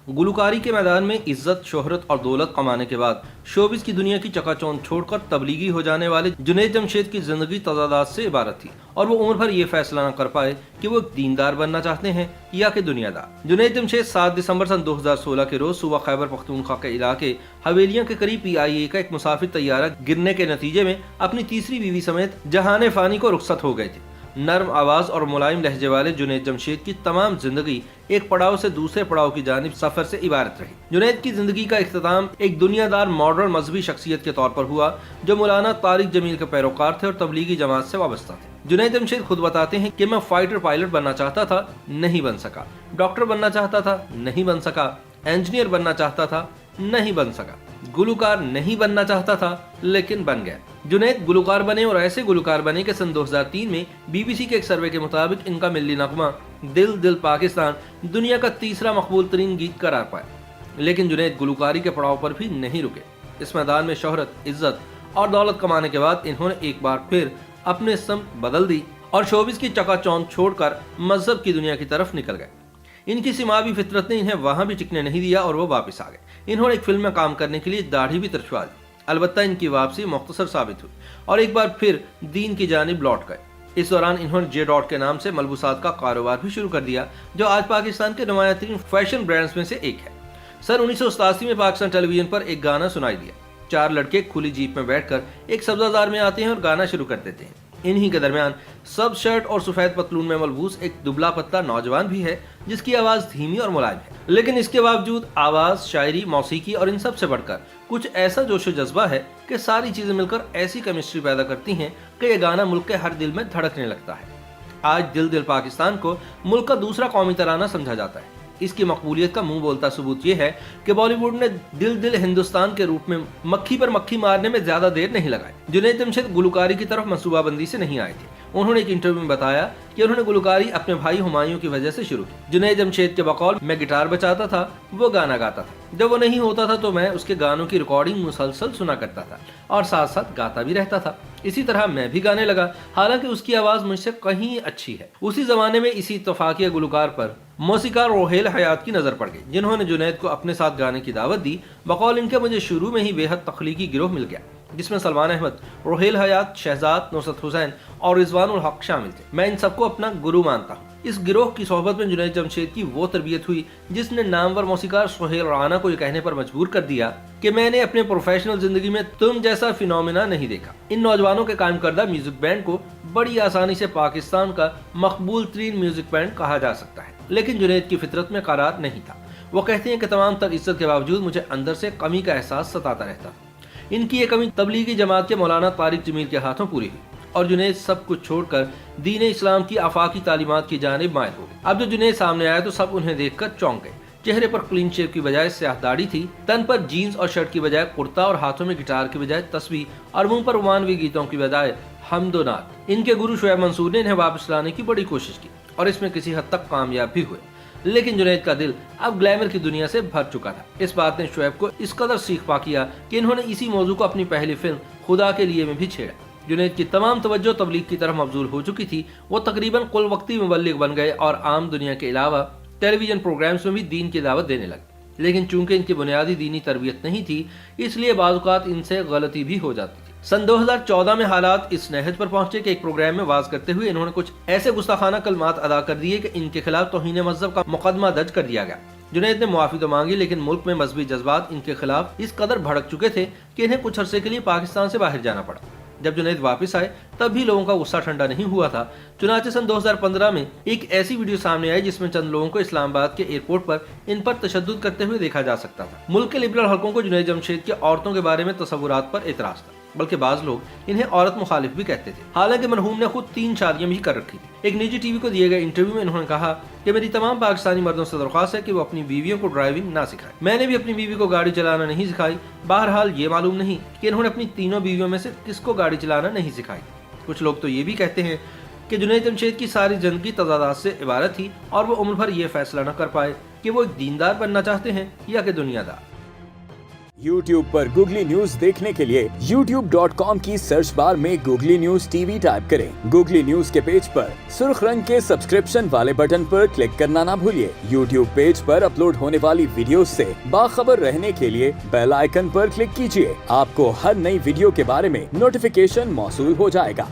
गुलकारी के मैदान में इज्जत, शोहरत और दौलत कमाने के बाद शोबिस की दुनिया की चकाचौंध छोड़कर तबलीगी हो जाने वाले जुनैद जमशेद की जिंदगी तजादात से इबारत थी और वो उम्र भर ये फैसला न कर पाए कि वो एक दीनदार बनना चाहते हैं या कि दुनियादार। जुनैद जमशेद 7 दिसंबर सन 2016 के रोज सुबह खैबर पख्तूनख्वा के इलाके हवेलियां के करीब PIA का एक मुसाफिर तैयारा गिरने के नतीजे में अपनी तीसरी बीवी समेत जहाने फानी को रुखसत हो गए थे। नर्म आवाज और मुलायम लहजे वाले जुनैद जमशेद की तमाम जिंदगी एक पड़ाव से दूसरे पड़ाव की जानिब सफर से इबारत रही। जुनैद की जिंदगी का इख्तिताम एक दुनियादार मॉडर्न मजहबी शख्सियत के तौर पर हुआ जो मौलाना तारिक जमील के पैरोकार थे और तबलीगी जमात से वाबस्ता थे। जुनैद जमशेद खुद बताते हैं कि मैं फाइटर पायलट बनना चाहता था, नहीं बन सका। डॉक्टर बनना चाहता था, नहीं बन सका। इंजीनियर बनना चाहता था, नहीं बन सका। गुलकार नहीं बनना चाहता था, लेकिन बन गया। जुनैद गुलकार बने और ऐसे गुलकार बने कि सन 2003 में BBC के एक सर्वे के मुताबिक इनका मिल्ली नगमा दिल दिल पाकिस्तान दुनिया का तीसरा मकबूल तरीन गीत करार पाया। लेकिन जुनैद गुलकारी के पड़ाव पर भी नहीं रुके। इस मैदान में शोहरत, इज्जत और दौलत कमाने के बाद इन्होंने एक बार फिर अपने समत बदल दी और शोबिस की चकाचौंध छोड़कर मजहब की दुनिया की तरफ निकल गए। इनकी सिमावी फितरत ने इन्हें वहां भी टिकने नहीं दिया और वो वापस आ गए। इन्होंने एक फिल्म में काम करने के लिए दाढ़ी भी तरछवा दी। अलबत्ता इनकी वापसी मुख्तसर साबित हुई और एक बार फिर दीन की जानिब लौट गए। इस दौरान इन्होंने जे डॉट के नाम से मलबूसात का कारोबार भी शुरू कर दिया जो आज पाकिस्तान के नुमायां तरीन फैशन ब्रांड्स में से एक है। सन 1987 में पाकिस्तान टेलीविजन पर एक गाना सुनाई दिया। 4 लड़के खुली जीप में बैठकर एक सब्जादार में आते हैं और गाना शुरू कर देते हैं। इन्हीं के दरमियान सब शर्ट और सफेद पतलून में मलबूस एक दुबला पतला नौजवान भी है जिसकी आवाज धीमी और मुलायम है, लेकिन इसके बावजूद आवाज, शायरी, मौसीकी और इन सब से बढ़कर कुछ ऐसा जोश जज्बा है कि सारी चीजें मिलकर ऐसी केमिस्ट्री पैदा करती हैं कि यह गाना मुल्क के हर दिल में धड़कने लगता है। आज दिल दिल पाकिस्तान को मुल्क का दूसरा कौमी तराना समझा जाता है। इसकी मकबूलियत का मुंह बोलता सबूत ये है कि बॉलीवुड ने दिल दिल हिंदुस्तान के रूप में मक्खी पर मक्खी मारने में ज्यादा देर नहीं लगाई। जुनैद जमशेद गुलकारी की तरफ मंसूबाबंदी से नहीं आए थे। उन्होंने एक इंटरव्यू में बताया कि उन्होंने गुलकारी अपने भाई हुमायूं की वजह से शुरू की। जुनैद जमशेद के बकौल मैं गिटार बजाता था, वो गाना गाता था। जब वो नहीं होता था तो मैं उसके गानों की रिकॉर्डिंग मुसलसल सुना करता था और साथ साथ गाता भी रहता था। इसी तरह मैं भी गाने लगा, हालांकि उसकी आवाज मुझसे कहीं अच्छी है। उसी जमाने में इसी इत्तफाकिया गुलकार पर मौसीकार रोहेल हयात की नजर पड़ गई, जिन्होंने जुनैद को अपने साथ गाने की दावत दी। बकौल इनके मुझे शुरू में ही बेहद तख्लीकी गिरोह मिल गया जिसमें सलमान अहमद, रोहेल हयात, शहजाद, नुसरत हुसैन और रिजवानुल हक शामिल थे। मैं इन सबको अपना गुरु मानता हूँ। इस गिरोह की सोहबत में जुनैद जमशेद की वो तरबियत हुई जिसने नामवर मौसीकार सोहेल राना को ये कहने पर मजबूर कर दिया कि मैंने अपने प्रोफेशनल जिंदगी में तुम जैसा फिनोमिना नहीं देखा। इन नौजवानों के कायम करदा म्यूजिक बैंड को बड़ी आसानी से पाकिस्तान का मकबूल तरीन म्यूजिक बैंड कहा जा सकता है, लेकिन जुनैद की फितरत में करार नहीं था। वो कहते हैं कि तमाम तर इज्जत के बावजूद मुझे अंदर से कमी का एहसास सताता रहता। इनकी ये कमी तबलीगी जमात के मौलाना तारिक जमील के हाथों पूरी हुई और जुनैद सब कुछ छोड़कर दीन इस्लाम की आफाकी तालीमात की जानिब मायल हो गए। अब जो जुनैद सामने आया तो सब उन्हें देखकर चौंक गए। चेहरे पर क्लीन शेव की बजाय स्याह दाढ़ी थी, तन पर जीन्स और शर्ट की बजाय कुर्ता और हाथों में गिटार की बजाय तस्बीह और मुंह पर रोमानवी गीतों की बजाय हमदोनात। इनके गुरु शोएब मंसूर ने इन्हें वापस लाने की बड़ी कोशिश की और इसमें किसी हद तक कामयाब भी हुए, लेकिन जुनैद का दिल अब ग्लैमर की दुनिया से भर चुका था। इस बात ने शोएब को इस कदर सीख पा किया कि इन्होंने इसी मौजू को अपनी पहली फिल्म खुदा के लिए में भी छेड़ा। जुनैद की तमाम तवज्जो तबलीग की तरफ मबजूल हो चुकी थी। वो तकरीबन कुल वक्ती मुबल्लिग बन गए और आम दुनिया के अलावा टेलीविजन प्रोग्राम्स में भी दीन की दावत देने लगे। लेकिन चूंकि इनकी बुनियादी दीनी तरबियत नहीं थी, इसलिए बाज़ इनसे गलती भी हो जाती थी। सन 2014 में हालात इस नहज पर पहुंचे कि एक प्रोग्राम में वाज करते हुए इन्होंने कुछ ऐसे गुस्ताखाना कलमात अदा कर दिए कि इनके खिलाफ तौहीन मजहब का मुकदमा दर्ज कर दिया गया। जुनैद ने मुआफी तो मांगी, लेकिन मुल्क में मजहबी जज्बात इनके खिलाफ इस कदर भड़क चुके थे कि इन्हें कुछ अरसे के लिए पाकिस्तान से बाहर जाना पड़ा। जब जुनैद वापस आए तब भी लोगों का गुस्सा ठंडा नहीं हुआ था। चुनाचे सन 2015 में एक ऐसी वीडियो सामने आई जिसमें चंद लोगों को इस्लामाबाद के एयरपोर्ट पर इन पर तशद्दुद करते हुए देखा जा सकता था। मुल्क के लिबरल हलकों को जुनैद जमशेद के औरतों के बारे में तसव्वुरात पर एतराज था, बल्कि बाज लोग इन्हें औरत मुखालिफ भी कहते थे। हालांकि मरहूम ने खुद 3 शादियां भी कर रखी थी। एक निजी टीवी को दिए गए इंटरव्यू में इन्होंने कहा कि मेरी तमाम पाकिस्तानी मर्दों से दरख्वास्त है कि वो अपनी बीवियों को ड्राइविंग ना सिखाएं। मैंने भी अपनी बीवी को गाड़ी चलाना नहीं सिखाई। बहरहाल ये मालूम नहीं कि इन्होंने अपनी तीनों बीवियों में से किसको गाड़ी चलाना नहीं सिखाई। कुछ लोग तो ये भी कहते हैं कि जुनैद जमशेद की सारी जिंदगी तजादात से इबारत थी और वो उम्र भर ये फैसला न कर पाए कि वो एक दीनदार बनना चाहते हैं या कि दुनियादार। YouTube पर गूगली न्यूज देखने के लिए youtube.com की सर्च बार में गूगली न्यूज टीवी टाइप करें। गूगली न्यूज के पेज पर सुर्ख रंग के सब्सक्रिप्शन वाले बटन पर क्लिक करना ना भूलिए। YouTube पेज पर अपलोड होने वाली वीडियोस से बाखबर रहने के लिए बेल आइकन पर क्लिक कीजिए। आपको हर नई वीडियो के बारे में नोटिफिकेशन मौसूल हो जाएगा।